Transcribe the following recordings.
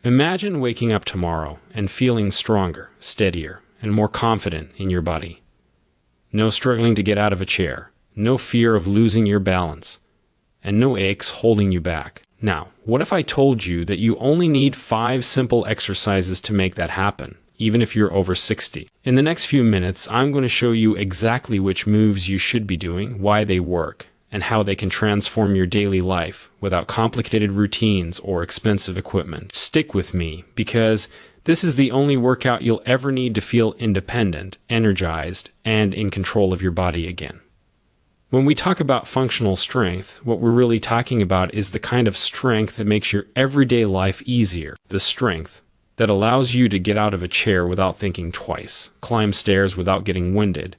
Imagine waking up tomorrow and feeling stronger, steadier, and more confident in your body. No struggling to get out of a chair, no fear of losing your balance, and no aches holding you back. Now, what if I told you that you only need 5 simple exercises to make that happen, even if you're over 60? In the next few minutes, I'm going to show you exactly which moves you should be doing, why they work, and how they can transform your daily life without complicated routines or expensive equipment. Stick with me, because this is the only workout you'll ever need to feel independent, energized, and in control of your body again. When we talk about functional strength, what we're really talking about is the kind of strength that makes your everyday life easier. The strength that allows you to get out of a chair without thinking twice, climb stairs without getting winded,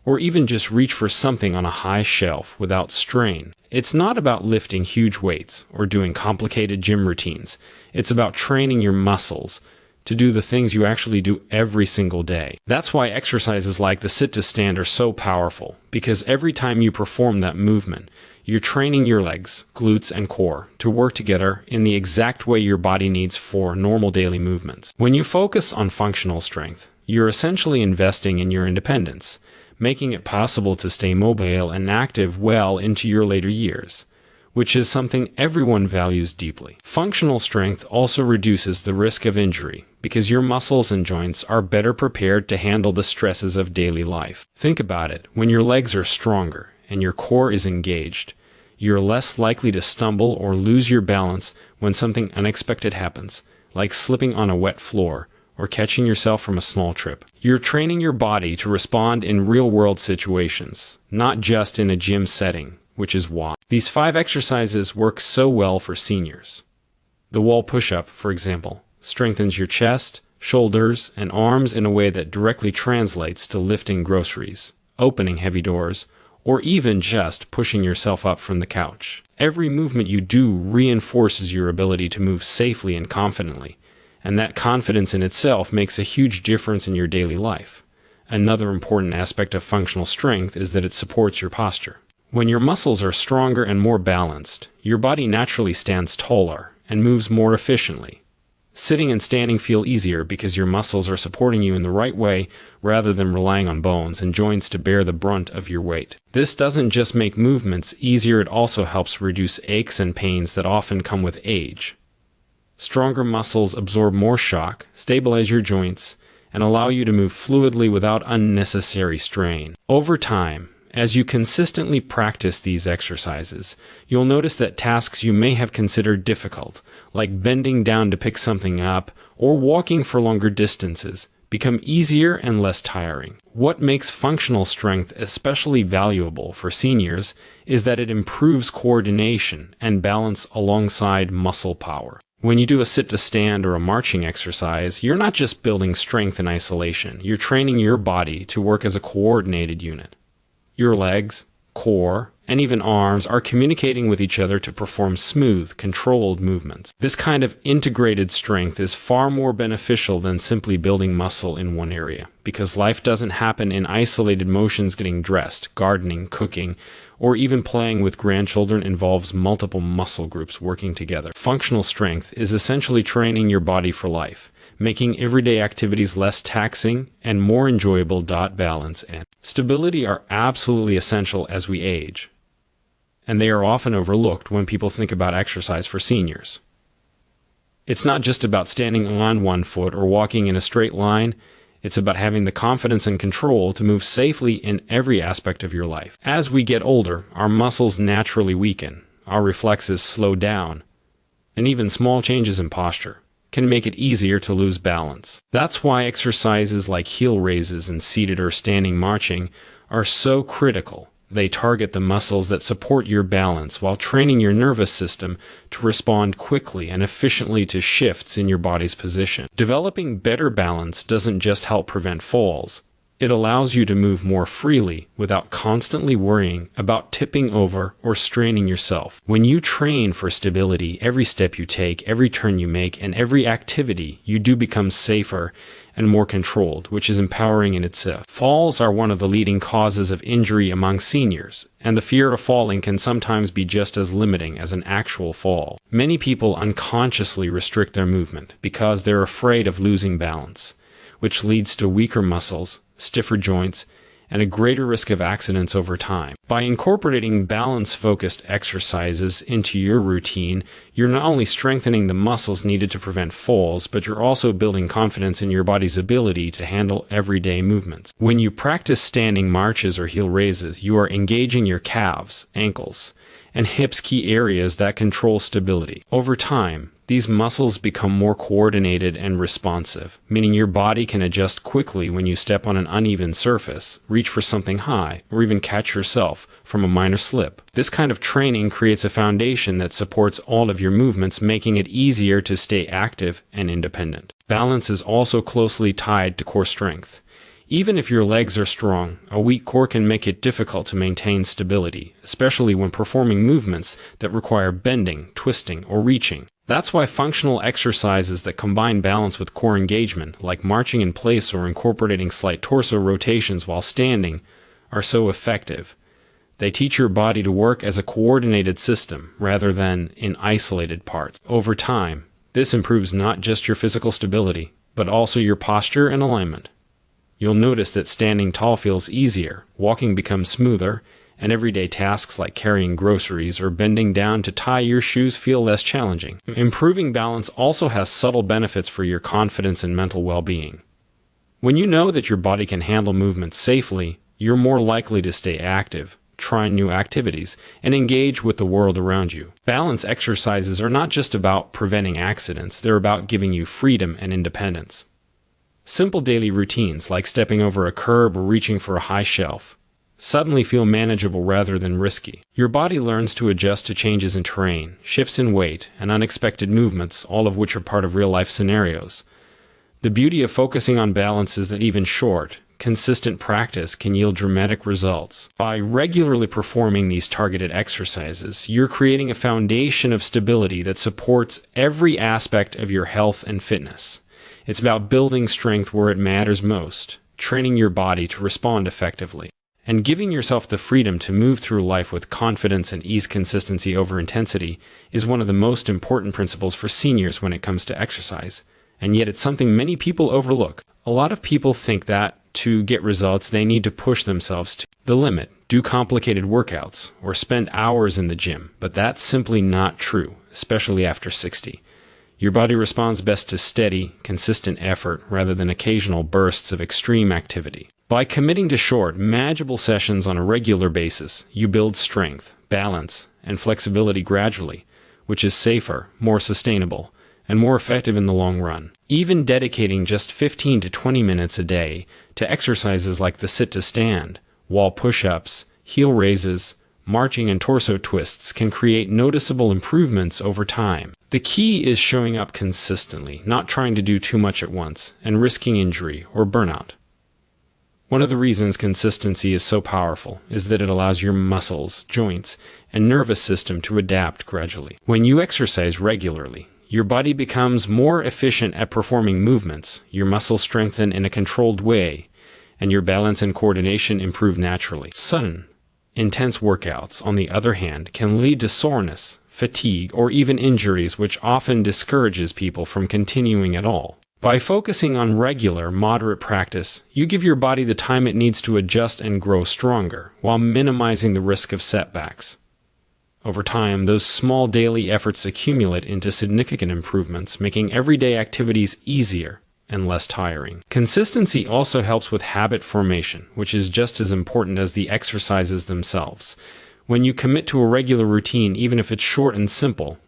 or even just reach for something on a high shelf without strain. It's not about lifting huge weights or doing complicated gym routines. It's about training your muscles to do the things you actually do every single day. That's why exercises like the sit-to-stand are so powerful, because every time you perform that movement, you're training your legs, glutes, and core to work together in the exact way your body needs for normal daily movements. When you focus on functional strength, you're essentially investing in your independence, making it possible to stay mobile and active well into your later years, which is something everyone values deeply. Functional strength also reduces the risk of injury because your muscles and joints are better prepared to handle the stresses of daily life. Think about it. When your legs are stronger and your core is engaged, you're less likely to stumble or lose your balance when something unexpected happens, like slipping on a wet floor or catching yourself from a small trip. You're training your body to respond in real-world situations, not just in a gym setting, which is why these 5 exercises work so well for seniors. The wall push-up, for example, strengthens your chest, shoulders, and arms in a way that directly translates to lifting groceries, opening heavy doors, or even just pushing yourself up from the couch. Every movement you do reinforces your ability to move safely and confidently, and that confidence in itself makes a huge difference in your daily life. Another important aspect of functional strength is that it supports your posture. When your muscles are stronger and more balanced, your body naturally stands taller and moves more efficiently. Sitting and standing feel easier because your muscles are supporting you in the right way rather than relying on bones and joints to bear the brunt of your weight. This doesn't just make movements easier, it also helps reduce aches and pains that often come with age. Stronger muscles absorb more shock, stabilize your joints, and allow you to move fluidly without unnecessary strain. Over time, as you consistently practice these exercises, you'll notice that tasks you may have considered difficult, like bending down to pick something up or walking for longer distances, become easier and less tiring. What makes functional strength especially valuable for seniors is that it improves coordination and balance alongside muscle power. When you do a sit-to-stand or a marching exercise, you're not just building strength in isolation, you're training your body to work as a coordinated unit. Your legs, core, and even arms are communicating with each other to perform smooth, controlled movements. This kind of integrated strength is far more beneficial than simply building muscle in one area, because life doesn't happen in isolated motions. Getting dressed, gardening, cooking, or even playing with grandchildren involves multiple muscle groups working together. Functional strength is essentially training your body for life, making everyday activities less taxing and more enjoyable. Balance and stability are absolutely essential as we age, and they are often overlooked when people think about exercise for seniors. It's not just about standing on one foot or walking in a straight line. It's about having the confidence and control to move safely in every aspect of your life. As we get older, our muscles naturally weaken, our reflexes slow down, and even small changes in posture can make it easier to lose balance. That's why exercises like heel raises and seated or standing marching are so critical. They target the muscles that support your balance while training your nervous system to respond quickly and efficiently to shifts in your body's position. Developing better balance doesn't just help prevent falls, It allows you to move more freely without constantly worrying about tipping over or straining yourself. When you train for stability, every step you take, every turn you make, and every activity you do becomes safer and more controlled, which is empowering in itself. Falls are one of the leading causes of injury among seniors, and the fear of falling can sometimes be just as limiting as an actual fall. Many people unconsciously restrict their movement because they're afraid of losing balance, which leads to weaker muscles, stiffer joints, and a greater risk of accidents over time. By incorporating balance-focused exercises into your routine, you're not only strengthening the muscles needed to prevent falls, but you're also building confidence in your body's ability to handle everyday movements. When you practice standing marches or heel raises, you are engaging your calves, ankles, and hips, key areas that control stability. Over time, these muscles become more coordinated and responsive, meaning your body can adjust quickly when you step on an uneven surface, reach for something high, or even catch yourself from a minor slip. This kind of training creates a foundation that supports all of your movements, making it easier to stay active and independent. Balance is also closely tied to core strength. Even if your legs are strong, a weak core can make it difficult to maintain stability, especially when performing movements that require bending, twisting, or reaching. That's why functional exercises that combine balance with core engagement, like marching in place or incorporating slight torso rotations while standing, are so effective. They teach your body to work as a coordinated system rather than in isolated parts. Over time, this improves not just your physical stability, but also your posture and alignment. You'll notice that standing tall feels easier, walking becomes smoother, and everyday tasks like carrying groceries or bending down to tie your shoes feel less challenging. Improving balance also has subtle benefits for your confidence and mental well-being. When you know that your body can handle movements safely, you're more likely to stay active, try new activities, and engage with the world around you. Balance exercises are not just about preventing accidents, they're about giving you freedom and independence. Simple daily routines like stepping over a curb or reaching for a high shelf suddenly feel manageable rather than risky. Your body learns to adjust to changes in terrain, shifts in weight, and unexpected movements, all of which are part of real-life scenarios. The beauty of focusing on balance is that even short, consistent practice can yield dramatic results. By regularly performing these targeted exercises, you're creating a foundation of stability that supports every aspect of your health and fitness. It's about building strength where it matters most, training your body to respond effectively, and giving yourself the freedom to move through life with confidence and ease. Consistency over intensity is one of the most important principles for seniors when it comes to exercise, and yet it's something many people overlook. A lot of people think that to get results, they need to push themselves to the limit, do complicated workouts, or spend hours in the gym, but that's simply not true, especially after 60. Your body responds best to steady, consistent effort rather than occasional bursts of extreme activity. By committing to short, manageable sessions on a regular basis, you build strength, balance, and flexibility gradually, which is safer, more sustainable, and more effective in the long run. Even dedicating just 15 to 20 minutes a day to exercises like the sit-to-stand, wall push-ups, heel raises, marching, and torso twists can create noticeable improvements over time. The key is showing up consistently, not trying to do too much at once, and risking injury or burnout. One of the reasons consistency is so powerful is that it allows your muscles, joints, and nervous system to adapt gradually. When you exercise regularly, your body becomes more efficient at performing movements, your muscles strengthen in a controlled way, and your balance and coordination improve naturally. Sudden, intense workouts, on the other hand, can lead to soreness, fatigue, or even injuries, which often discourages people from continuing at all. By focusing on regular, moderate practice, you give your body the time it needs to adjust and grow stronger, while minimizing the risk of setbacks. Over time, those small daily efforts accumulate into significant improvements, making everyday activities easier and less tiring. Consistency also helps with habit formation, which is just as important as the exercises themselves. When you commit to a regular routine, even if it's short and simple,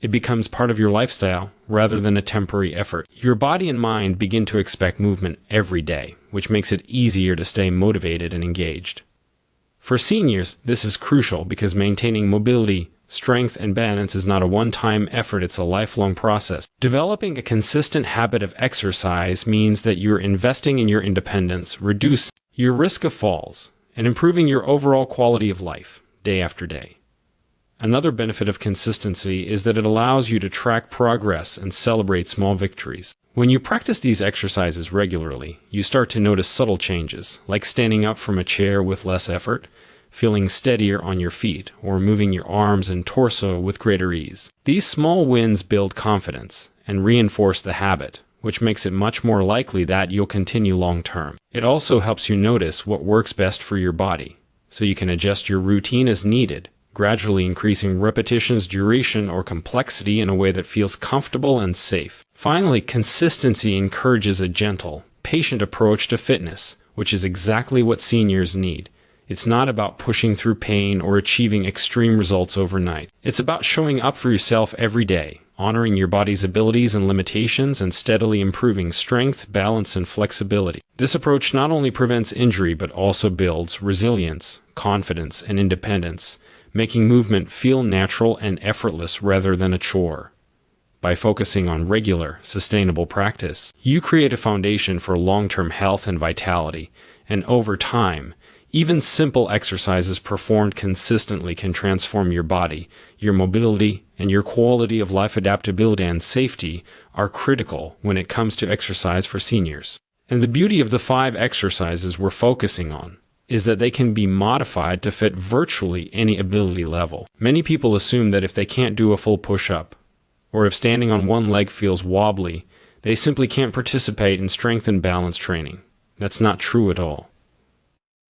it becomes part of your lifestyle rather than a temporary effort. Your body and mind begin to expect movement every day, which makes it easier to stay motivated and engaged. For seniors, this is crucial because maintaining mobility, strength, and balance is not a one-time effort, it's a lifelong process. Developing a consistent habit of exercise means that you're investing in your independence, reduce your risk of falls and improving your overall quality of life day after day. Another benefit of consistency is that it allows you to track progress and celebrate small victories. When you practice these exercises regularly, you start to notice subtle changes, like standing up from a chair with less effort, feeling steadier on your feet, or moving your arms and torso with greater ease. These small wins build confidence and reinforce the habit, which makes it much more likely that you'll continue long term. It also helps you notice what works best for your body, so you can adjust your routine as needed, gradually increasing repetitions, duration, or complexity in a way that feels comfortable and safe. Finally, consistency encourages a gentle, patient approach to fitness, which is exactly what seniors need. It's not about pushing through pain or achieving extreme results overnight. It's about showing up for yourself every day, honoring your body's abilities and limitations, and steadily improving strength, balance, and flexibility. This approach not only prevents injury but also builds resilience, confidence, and independence, making movement feel natural and effortless rather than a chore. By focusing on regular, sustainable practice, you create a foundation for long-term health and vitality, and over time, even simple exercises performed consistently can transform your body. Your mobility and your quality of life. Adaptability and safety are critical when it comes to exercise for seniors. And the beauty of the 5 exercises we're focusing on is that they can be modified to fit virtually any ability level. Many people assume that if they can't do a full push-up, or if standing on one leg feels wobbly, they simply can't participate in strength and balance training. That's not true at all.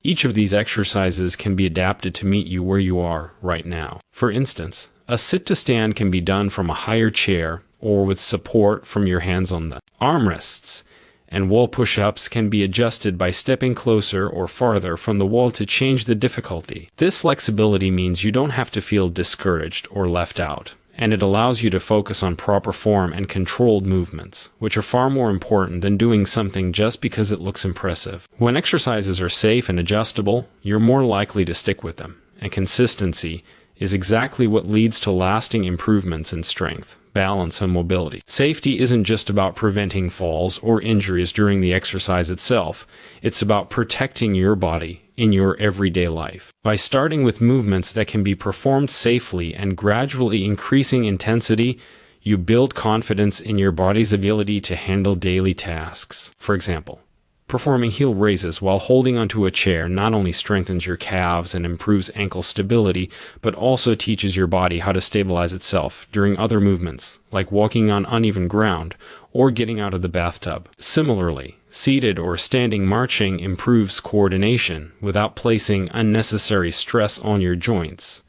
Each of these exercises can be adapted to meet you where you are right now. For instance, a sit-to-stand can be done from a higher chair or with support from your hands on the armrests, and wall push-ups can be adjusted by stepping closer or farther from the wall to change the difficulty. This flexibility means you don't have to feel discouraged or left out, and it allows you to focus on proper form and controlled movements, which are far more important than doing something just because it looks impressive. When exercises are safe and adjustable, you're more likely to stick with them, and consistency is exactly what leads to lasting improvements in strength, balance, and mobility. Safety isn't just about preventing falls or injuries during the exercise itself. It's about protecting your body in your everyday life. By starting with movements that can be performed safely and gradually increasing intensity, you build confidence in your body's ability to handle daily tasks. For example, performing heel raises while holding onto a chair not only strengthens your calves and improves ankle stability, but also teaches your body how to stabilize itself during other movements, like walking on uneven ground or getting out of the bathtub. Similarly, seated or standing marching improves coordination without placing unnecessary stress on your joints,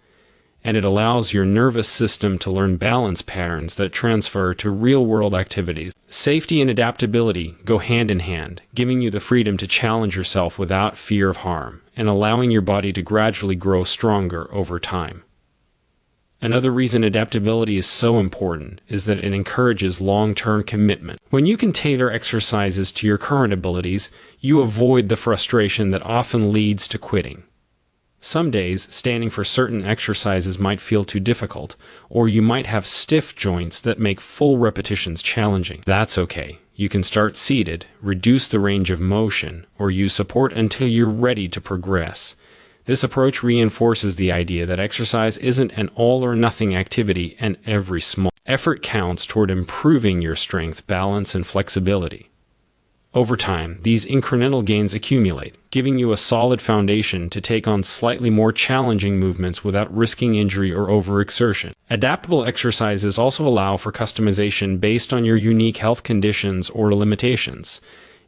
and it allows your nervous system to learn balance patterns that transfer to real-world activities. Safety and adaptability go hand in hand, giving you the freedom to challenge yourself without fear of harm, and allowing your body to gradually grow stronger over time. Another reason adaptability is so important is that it encourages long-term commitment. When you can tailor exercises to your current abilities, you avoid the frustration that often leads to quitting. Some days, standing for certain exercises might feel too difficult, or you might have stiff joints that make full repetitions challenging. That's okay. You can start seated, reduce the range of motion, or use support until you're ready to progress. This approach reinforces the idea that exercise isn't an all-or-nothing activity, and every small effort counts toward improving your strength, balance, and flexibility. Over time, these incremental gains accumulate, giving you a solid foundation to take on slightly more challenging movements without risking injury or overexertion. Adaptable exercises also allow for customization based on your unique health conditions or limitations.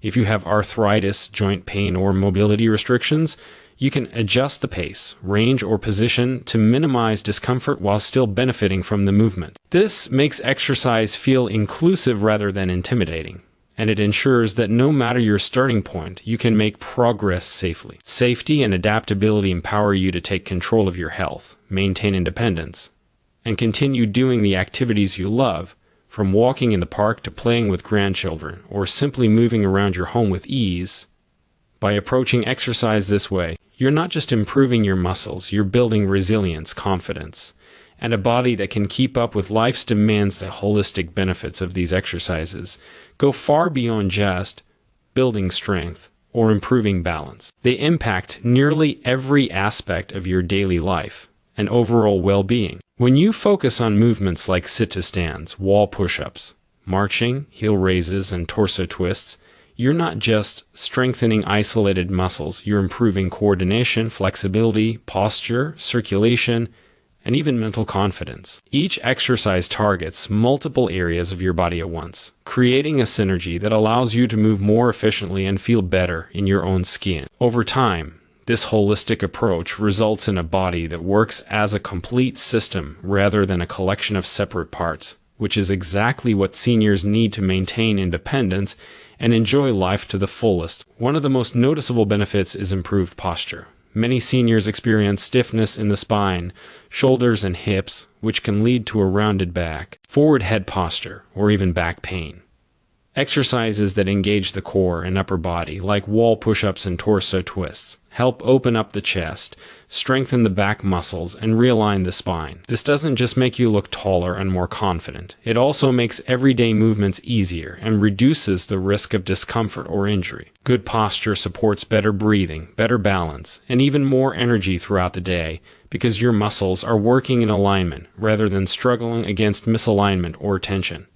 If you have arthritis, joint pain, or mobility restrictions, you can adjust the pace, range, or position to minimize discomfort while still benefiting from the movement. This makes exercise feel inclusive rather than intimidating, and it ensures that no matter your starting point, you can make progress safely. Safety and adaptability empower you to take control of your health, maintain independence, and continue doing the activities you love, from walking in the park to playing with grandchildren, or simply moving around your home with ease. By approaching exercise this way, you're not just improving your muscles, you're building resilience, confidence, and a body that can keep up with life's demands. The holistic benefits of these exercises go far beyond just building strength or improving balance. They impact nearly every aspect of your daily life and overall well-being. When you focus on movements like sit-to-stands, wall push-ups, marching, heel raises, and torso twists, you're not just strengthening isolated muscles, you're improving coordination, flexibility, posture, circulation, and even mental confidence. Each exercise targets multiple areas of your body at once, creating a synergy that allows you to move more efficiently and feel better in your own skin. Over time, this holistic approach results in a body that works as a complete system rather than a collection of separate parts, which is exactly what seniors need to maintain independence and enjoy life to the fullest. One of the most noticeable benefits is improved posture. Many seniors experience stiffness in the spine, shoulders, and hips, which can lead to a rounded back, forward head posture, or even back pain. Exercises that engage the core and upper body, like wall push-ups and torso twists, help open up the chest, strengthen the back muscles, and realign the spine. This doesn't just make you look taller and more confident. It also makes everyday movements easier and reduces the risk of discomfort or injury. Good posture supports better breathing, better balance, and even more energy throughout the day because your muscles are working in alignment rather than struggling against misalignment or tension.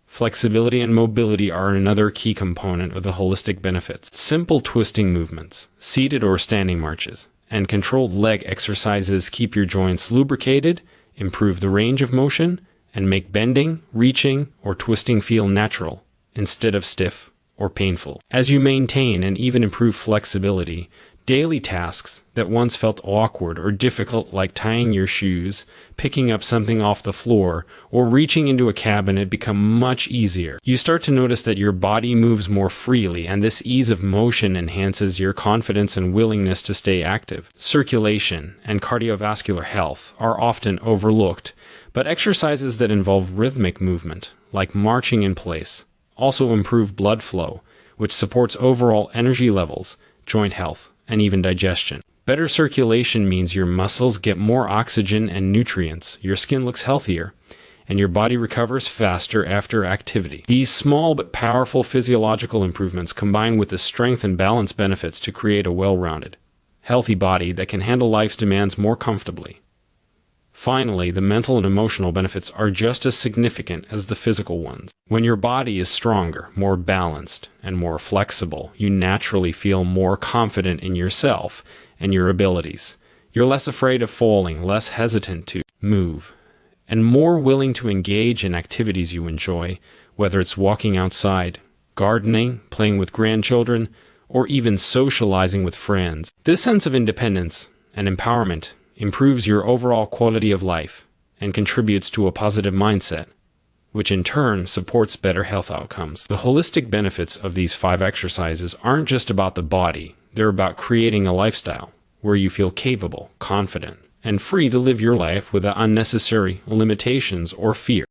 Flexibility and mobility are another key component of the holistic benefits. Simple twisting movements, seated or standing marches, and controlled leg exercises keep your joints lubricated, improve the range of motion, and make bending, reaching, or twisting feel natural instead of stiff or painful. As you maintain and even improve flexibility, daily tasks that once felt awkward or difficult, like tying your shoes, picking up something off the floor, or reaching into a cabinet, become much easier. You start to notice that your body moves more freely, and this ease of motion enhances your confidence and willingness to stay active. Circulation and cardiovascular health are often overlooked, but exercises that involve rhythmic movement, like marching in place, also improve blood flow, which supports overall energy levels, joint health, and even digestion. Better circulation means your muscles get more oxygen and nutrients, your skin looks healthier, and your body recovers faster after activity. These small but powerful physiological improvements combine with the strength and balance benefits to create a well-rounded, healthy body that can handle life's demands more comfortably. Finally, the mental and emotional benefits are just as significant as the physical ones. When your body is stronger, more balanced, and more flexible, you naturally feel more confident in yourself and your abilities. You're less afraid of falling, less hesitant to move, and more willing to engage in activities you enjoy, whether it's walking outside, gardening, playing with grandchildren, or even socializing with friends. This sense of independence and empowerment improves your overall quality of life and contributes to a positive mindset, which in turn supports better health outcomes. The holistic benefits of these 5 exercises aren't just about the body, they're about creating a lifestyle where you feel capable, confident, and free to live your life without unnecessary limitations or fear.